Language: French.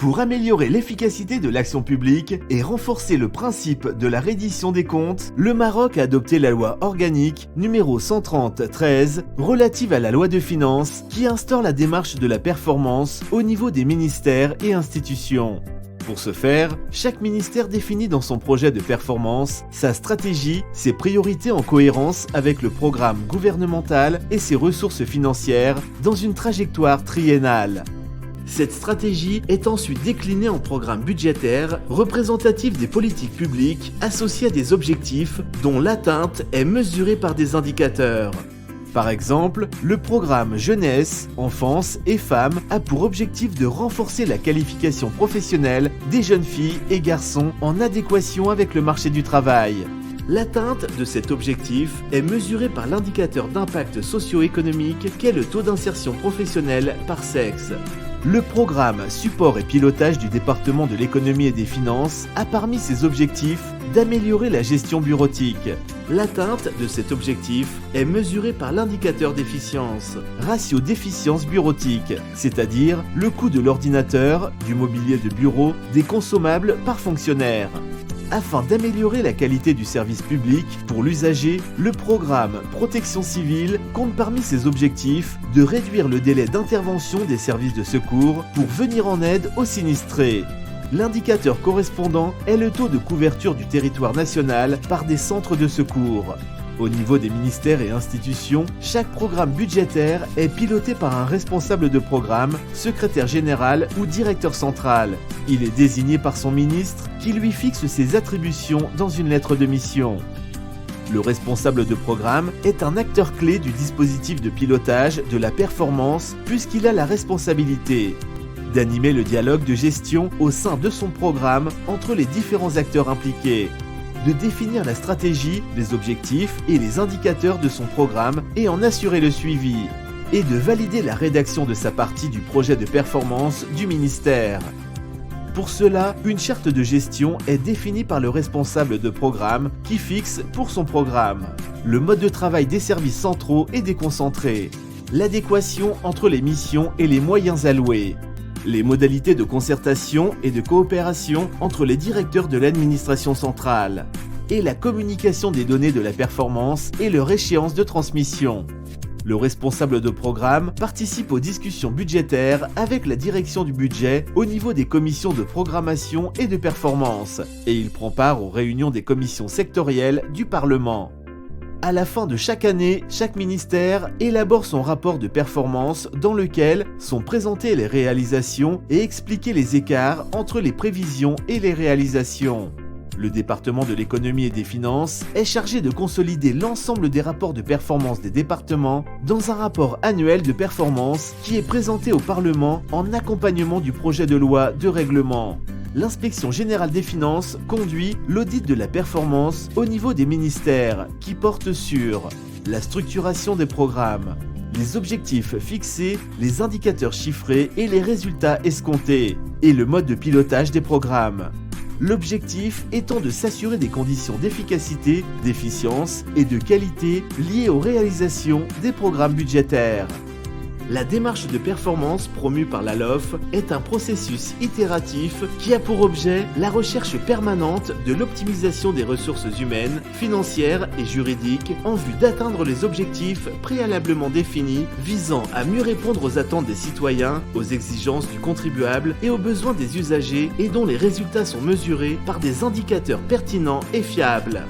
Pour améliorer l'efficacité de l'action publique et renforcer le principe de la reddition des comptes, le Maroc a adopté la loi organique numéro 130/13 relative à la loi de finances qui instaure la démarche de la performance au niveau des ministères et institutions. Pour ce faire, chaque ministère définit dans son projet de performance sa stratégie, ses priorités en cohérence avec le programme gouvernemental et ses ressources financières dans une trajectoire triennale. Cette stratégie est ensuite déclinée en programmes budgétaires représentatifs des politiques publiques associés à des objectifs dont l'atteinte est mesurée par des indicateurs. Par exemple, le programme Jeunesse, Enfance et Femmes a pour objectif de renforcer la qualification professionnelle des jeunes filles et garçons en adéquation avec le marché du travail. L'atteinte de cet objectif est mesurée par l'indicateur d'impact socio-économique qu'est le taux d'insertion professionnelle par sexe. Le programme Support et pilotage du département de l'économie et des finances a parmi ses objectifs d'améliorer la gestion bureautique. L'atteinte de cet objectif est mesurée par l'indicateur d'efficience, ratio d'efficience bureautique, c'est-à-dire le coût de l'ordinateur, du mobilier de bureau, des consommables par fonctionnaire. Afin d'améliorer la qualité du service public pour l'usager, le programme Protection civile compte parmi ses objectifs de réduire le délai d'intervention des services de secours pour venir en aide aux sinistrés. L'indicateur correspondant est le taux de couverture du territoire national par des centres de secours. Au niveau des ministères et institutions, chaque programme budgétaire est piloté par un responsable de programme, secrétaire général ou directeur central. Il est désigné par son ministre qui lui fixe ses attributions dans une lettre de mission. Le responsable de programme est un acteur clé du dispositif de pilotage de la performance puisqu'il a la responsabilité d'animer le dialogue de gestion au sein de son programme entre les différents acteurs impliqués, de définir la stratégie, les objectifs et les indicateurs de son programme et en assurer le suivi, et de valider la rédaction de sa partie du projet de performance du ministère. Pour cela, une charte de gestion est définie par le responsable de programme qui fixe pour son programme le mode de travail des services centraux et déconcentrés, l'adéquation entre les missions et les moyens alloués, les modalités de concertation et de coopération entre les directeurs de l'administration centrale, et la communication des données de la performance et leur échéance de transmission. Le responsable de programme participe aux discussions budgétaires avec la direction du budget au niveau des commissions de programmation et de performance, et il prend part aux réunions des commissions sectorielles du Parlement. À la fin de chaque année, chaque ministère élabore son rapport de performance dans lequel sont présentées les réalisations et expliqués les écarts entre les prévisions et les réalisations. Le département de l'économie et des finances est chargé de consolider l'ensemble des rapports de performance des départements dans un rapport annuel de performance qui est présenté au Parlement en accompagnement du projet de loi de règlement. L'Inspection générale des finances conduit l'audit de la performance au niveau des ministères qui porte sur la structuration des programmes, les objectifs fixés, les indicateurs chiffrés et les résultats escomptés, et le mode de pilotage des programmes. L'objectif étant de s'assurer des conditions d'efficacité, d'efficience et de qualité liées aux réalisations des programmes budgétaires. La démarche de performance promue par la LOF est un processus itératif qui a pour objet la recherche permanente de l'optimisation des ressources humaines, financières et juridiques en vue d'atteindre les objectifs préalablement définis visant à mieux répondre aux attentes des citoyens, aux exigences du contribuable et aux besoins des usagers et dont les résultats sont mesurés par des indicateurs pertinents et fiables.